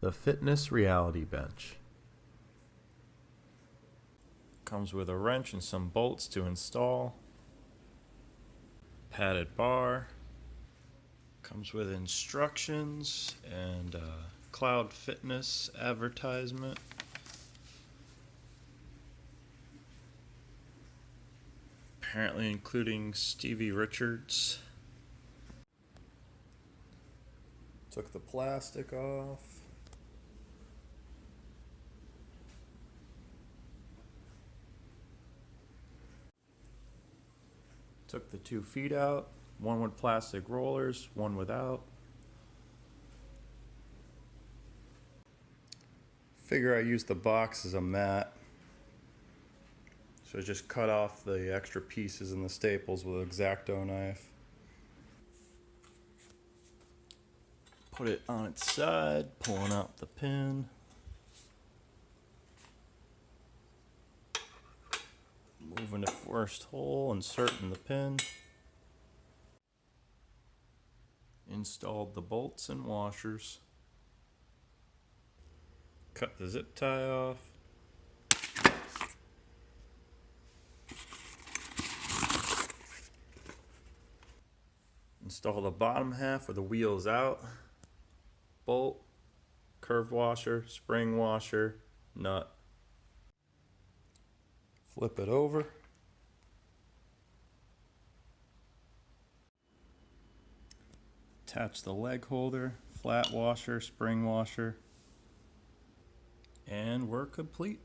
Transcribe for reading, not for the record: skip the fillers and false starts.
The Fitness Reality Bench comes with a wrench and some bolts to install. Padded bar. Comes with instructions and Cloud Fitness advertisement. Apparently including Stevie Richards. Took the plastic off. Took the 2 feet out, one with plastic rollers, one without. Figure I used the box as a mat. So I just cut off the extra pieces and the staples with an X-Acto knife. Put it on its side, pulling out the pin. Moving to first hole, inserting the pin. Installed the bolts and washers. Cut the zip tie off. Install the bottom half with the wheels out. Bolt, curve washer, spring washer, nut. Flip it over. Attach the leg holder, flat washer, spring washer, and we're complete.